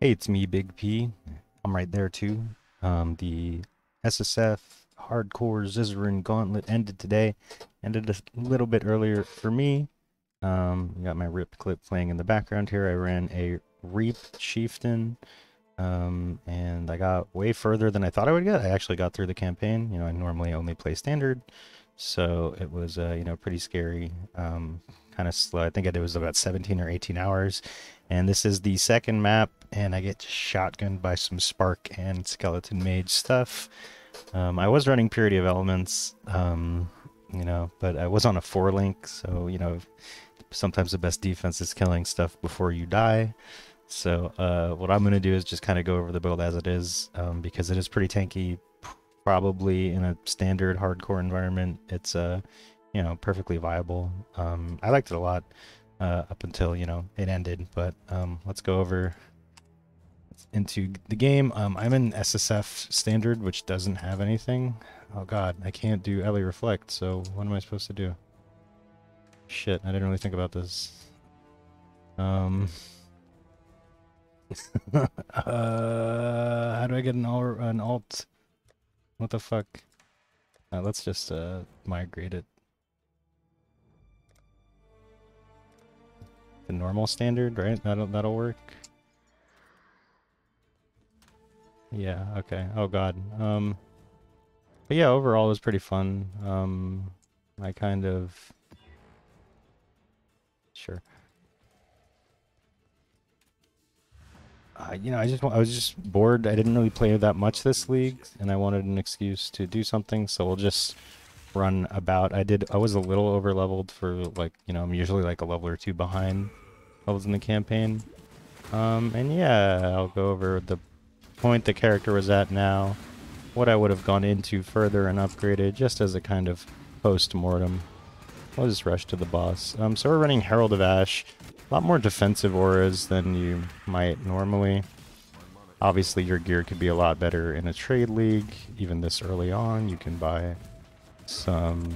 Hey, it's me, Big P. I'm right there too. The SSF Hardcore Zizaran Gauntlet ended today. Ended a little bit earlier for me. You got my rip clip playing in the background here. I ran a Reap Chieftain, and I got way further than I thought I would get. I actually got through the campaign. I normally only play standard, so it was pretty scary. Kind of slow. I think it was about 17 or 18 hours. And this is the second map, and I get shotgunned by some Spark and Skeleton Mage stuff. I was running Purity of Elements, but I was on a 4-link, so, sometimes the best defense is killing stuff before you die. So what I'm going to do is just kind of go over the build as it is, because it is pretty tanky. Probably in a standard hardcore environment, it's perfectly viable. I liked it a lot up until it ended. But let's go over into the game. I'm in SSF standard, which doesn't have anything. Oh god, I can't do Ellie Reflect. So what am I supposed to do? Shit, I didn't really think about this. How do I get an alt? What the fuck? Let's just migrate it. The normal standard, right? That'll work. Yeah, okay. Oh god. But yeah, overall it was pretty fun. I kind of sure. I was just bored. I didn't really play that much this league, and I wanted an excuse to do something, so we'll just run about. I was a little over leveled for like, I'm usually like a level or two behind levels in the campaign. And yeah, I'll go over the point the character was at now, what I would have gone into further and upgraded, just as a kind of post-mortem. I'll just rush to the boss. So we're running Herald of Ash. A lot more defensive auras than you might normally. Obviously, your gear could be a lot better in a trade league. Even this early on, you can buy some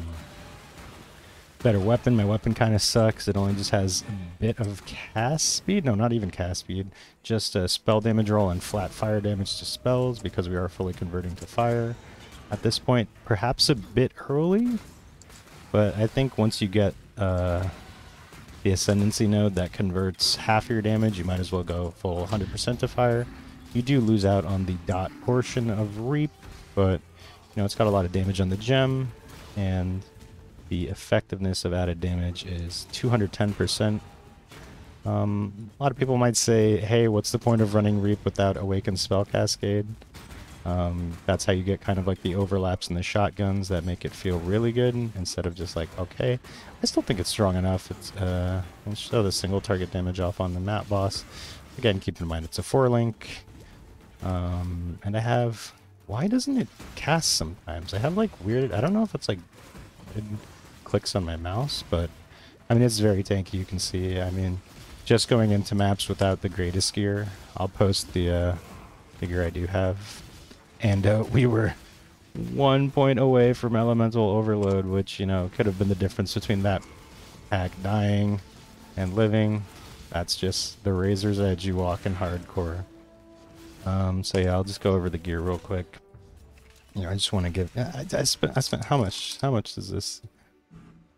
better weapon. My weapon kind of sucks. It only just has a bit of cast speed. No, not even cast speed. Just a spell damage roll and flat fire damage to spells, because we are fully converting to fire. At this point, perhaps a bit early, but I think once you get the Ascendancy node that converts half your damage, you might as well go full 100% to fire. You do lose out on the dot portion of Reap, but it's got a lot of damage on the gem, and the effectiveness of added damage is 210%. A lot of people might say, hey, what's the point of running Reap without Awakened Spell Cascade? That's how you get kind of like the overlaps in the shotguns that make it feel really good, instead of just like, okay. I still think it's strong enough. Let's show the single target damage off on the map boss. Again, keep in mind it's a 4-link. And I have... Why doesn't it cast sometimes? I have like weird... I don't know if it's like... It clicks on my mouse, but... I mean, it's very tanky, you can see. I mean, just going into maps without the greatest gear. I'll post the gear I do have. And we were 1 point away from elemental overload, which, could have been the difference between that pack dying and living. That's just the razor's edge you walk in hardcore. So yeah, I'll just go over the gear real quick. I just want to give... I spent how much? How much is this?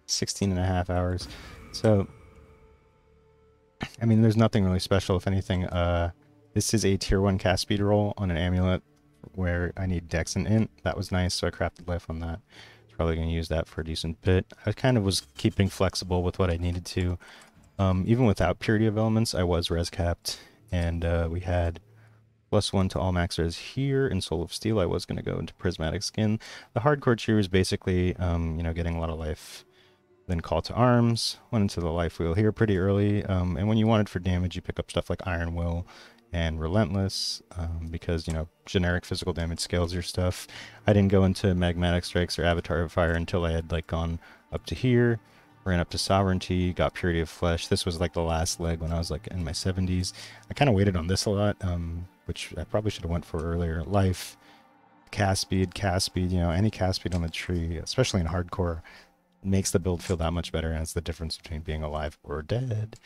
16.5 hours. So, I mean, there's nothing really special. If anything, this is a tier 1 cast speed roll on an amulet where I need Dex and Int. That was nice, so I crafted life on that. Probably going to use that for a decent bit. I kind of was keeping flexible with what I needed to. Even without Purity of Elements, I was res capped, and we had +1 to all max res here. In Soul of Steel, I was going to go into Prismatic Skin. The hardcore cheer is basically, getting a lot of life. Then Call to Arms, went into the life wheel here pretty early, and when you wanted for damage, you pick up stuff like Iron Will and Relentless, because, generic physical damage scales your stuff. I didn't go into Magmatic Strikes or Avatar of Fire until I had, like, gone up to here, ran up to Sovereignty, got Purity of Flesh. This was, like, the last leg when I was, like, in my 70s. I kind of waited on this a lot, which I probably should have went for earlier. Life, cast speed, any cast speed on the tree, especially in hardcore, makes the build feel that much better, and it's the difference between being alive or dead.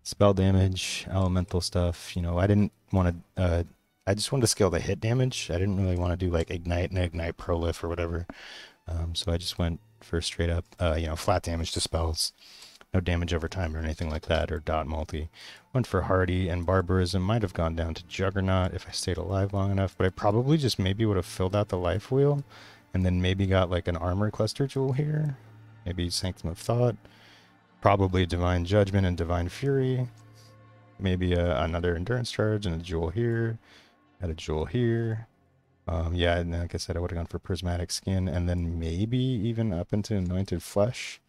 spell damage, elemental stuff. You know, I didn't want to. I just wanted to scale the hit damage. I didn't really want to do like ignite and ignite prolif or whatever. So I just went for straight up, you know, flat damage to spells. No damage over time or anything like that, or dot multi. Went for Hardy and Barbarism. Might have gone down to Juggernaut if I stayed alive long enough, but I probably just maybe would have filled out the life wheel and then maybe got like an armor cluster jewel here. Maybe Sanctum of Thought. Probably Divine Judgment and Divine Fury. Maybe another Endurance Charge and a jewel here. Had a jewel here. Yeah, and like I said, I would have gone for Prismatic Skin and then maybe even up into Anointed Flesh.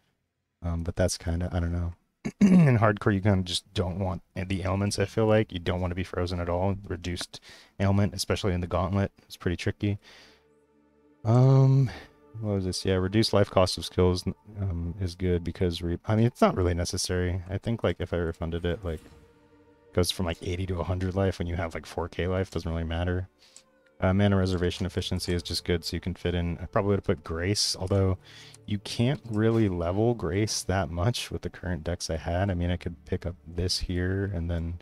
But that's kind of, I don't know. In hardcore, you kind of just don't want the ailments, I feel like. You don't want to be frozen at all. Reduced ailment, especially in the Gauntlet. It's pretty tricky. What was this? Yeah, reduced life cost of skills is good because, I mean, it's not really necessary. I think, like, if I refunded it, like, it goes from, like, 80 to 100 life when you have, like, 4k life. Doesn't really matter. Mana reservation efficiency is just good, so you can fit in. I probably would have put Grace, although you can't really level Grace that much with the current decks I had. I mean, I could pick up this here and then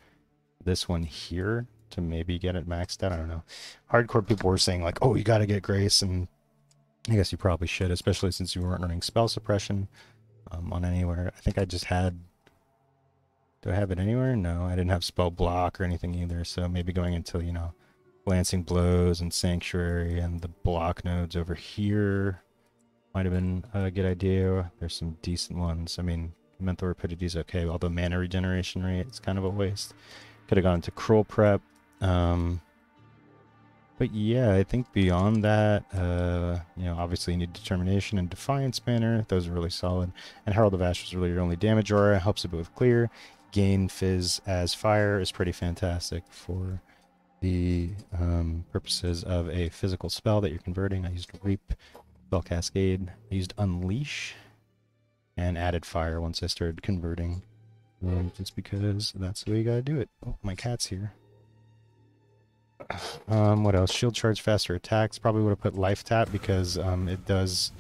this one here to maybe get it maxed out. I don't know. Hardcore people were saying, like, oh, you got to get Grace, and I guess you probably should, especially since you weren't running spell suppression on anywhere. I think I just had... Do I have it anywhere? No, I didn't have spell block or anything either, so maybe going until, you know, Glancing Blows and Sanctuary and the block nodes over here might have been a good idea. There's some decent ones. I mean, Mental Rapidity is okay, although mana regeneration rate is kind of a waste. Could have gone to Cruel Prep. But yeah, I think beyond that, you know, obviously you need Determination and Defiance Banner. Those are really solid. And Herald of Ash was really your only damage aura. Helps a bit with clear. Gain Fizz as fire is pretty fantastic for the purposes of a physical spell that you're converting. I used Reap, Spell Cascade. I used Unleash, and added Fire once I started converting. Just because that's the way you gotta do it. Oh, my cat's here. What else? Shield Charge, faster attacks. Probably would have put Life Tap because it does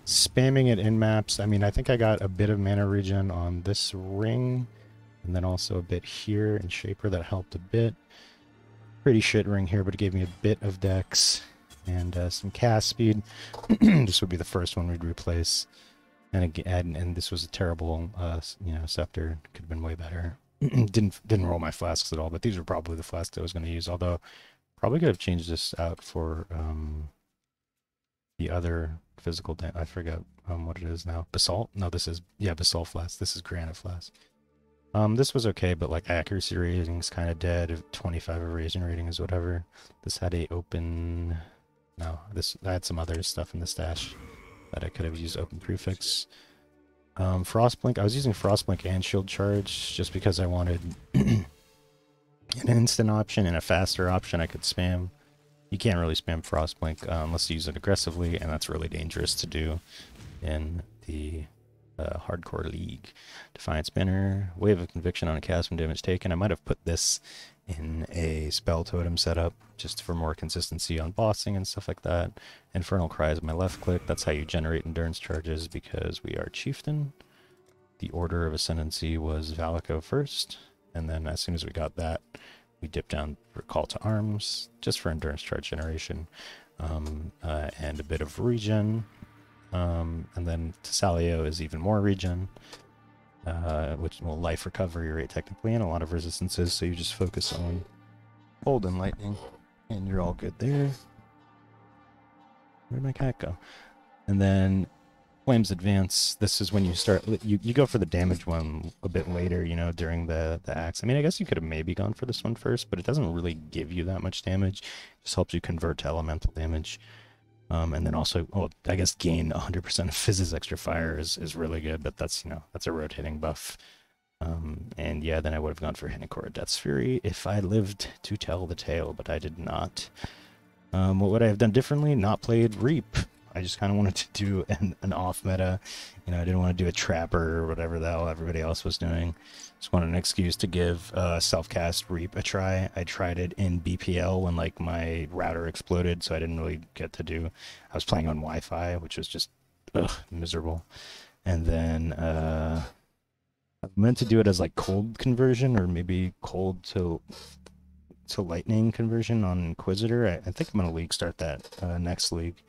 spamming it in maps. I mean, I think I got a bit of mana regen on this ring, and then also a bit here in Shaper that helped a bit. Pretty shit ring here, but it gave me a bit of dex and some cast speed. This would be the first one we'd replace, and again, and this was a terrible, you know, scepter. Could have been way better. didn't roll my flasks at all, but these were probably the flasks I was going to use. Although, probably could have changed this out for the other physical. I forget what it is now. Basalt? No, this is Basalt flask. This is Granite flask. This was okay, but like accuracy rating's kind of dead. 25 evasion rating is whatever. This had a open... No, I had some other stuff in the stash that I could have used open prefix. Frostblink, I was using Frostblink and Shield Charge just because I wanted an instant option and a faster option I could spam. You can't really spam Frostblink unless you use it aggressively, and that's really dangerous to do in the hardcore league. Defiance Banner, Wave of Conviction on a cast from damage taken. I might have put this in a spell totem setup just for more consistency on bossing and stuff like that. Infernal Cry is my left click. That's how you generate endurance charges because we are Chieftain. The order of ascendancy was Valico first, and then as soon as we got that, we dipped down for Call to Arms just for endurance charge generation, and a bit of regen. And then Tesalio is even more regen, which will life recovery rate technically, and a lot of resistances, so you just focus on Hold and Lightning, and you're all good there. Where'd my cat go? And then Flames Advance, this is when you start, you go for the damage one a bit later, you know, during the axe. I mean, I guess you could have maybe gone for this one first, but it doesn't really give you that much damage. It just helps you convert to elemental damage. And then also, well, I guess gain 100% of Fizz's extra fire is really good, but that's, you know, that's a rotating buff. And yeah, then I would have gone for Hinekora Death's Fury if I lived to tell the tale, but I did not. What would I have done differently? Not played Reap. I just kind of wanted to do an off meta. You know, I didn't want to do a Trapper or whatever the hell everybody else was doing. Just wanted an excuse to give self-cast Reap a try. I tried it in BPL when like my router exploded, so I didn't really get to do... I was playing on Wi-Fi, which was just miserable. And then I meant to do it as like cold conversion or maybe cold to lightning conversion on Inquisitor. I think I'm gonna league start that next league,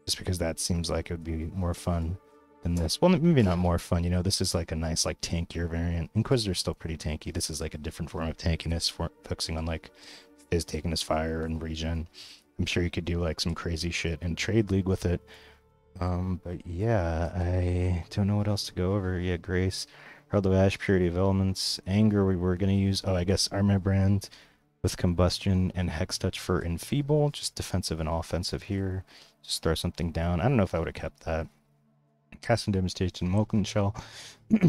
just because that seems like it would be more fun than this. Well, maybe not more fun. You know, this is like a nice like tankier variant. Inquisitor's still pretty tanky. This is like a different form of tankiness, focusing on like Fizz taking his fire and regen. I'm sure you could do like some crazy shit in trade league with it. But yeah, I don't know what else to go over. Yeah, Grace, Herald of Ash, Purity of Elements, Anger. We were gonna use. Oh, I guess Armor Brand with Combustion and Hex Touch for Enfeeble. Just defensive and offensive here. Just throw something down. I don't know if I would have kept that. Casting Devastation, Molten Shell.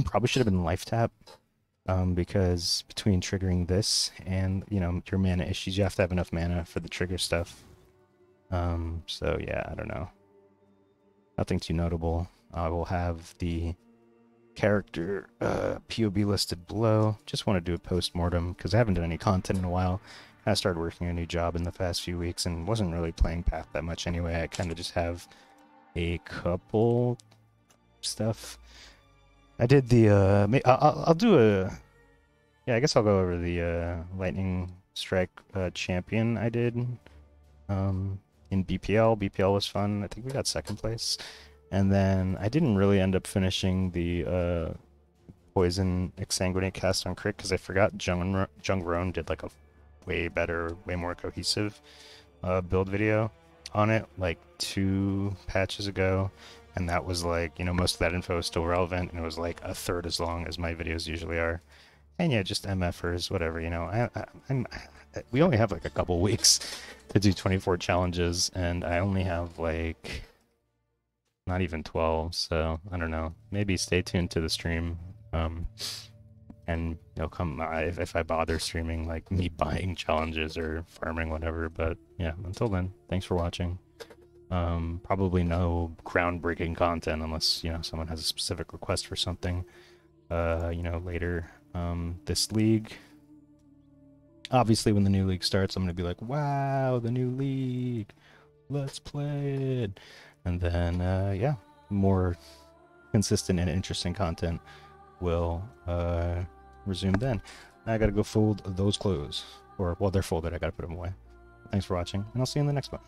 Probably should have been Life Tap. Because between triggering this and, you know, your mana issues, you have to have enough mana for the trigger stuff. So yeah, I don't know. Nothing too notable. I will have the character POB listed below. Just want to do a post-mortem because I haven't done any content in a while. I started working a new job in the past few weeks and wasn't really playing Path that much anyway. I kind of just have a couple stuff. I did the I'll do a, yeah, I guess I'll go over the Lightning Strike champion I did in BPL. BPL was fun. I think we got second place. And then I didn't really end up finishing the Poison Exsanguinate cast on Crit because I forgot Jung Roan did like a way better, way more cohesive build video on it like 2 patches ago. And that was like, you know, most of that info is still relevant, and it was like a third as long as my videos usually are. And yeah, just MFers, whatever, you know. We only have like a couple weeks to do 24 challenges, and I only have like not even 12, so I don't know. Maybe stay tuned to the stream, and you'll come if I bother streaming like me buying challenges or farming, whatever. But yeah, until then, thanks for watching. Probably no groundbreaking content unless, you know, someone has a specific request for something, you know, later. This league, obviously when the new league starts, I'm gonna be like, wow, the new league, let's play it. And then yeah, more consistent and interesting content will resume then. Now I gotta go fold those clothes, or well, they're folded, I gotta put them away. Thanks for watching, and I'll see you in the next one.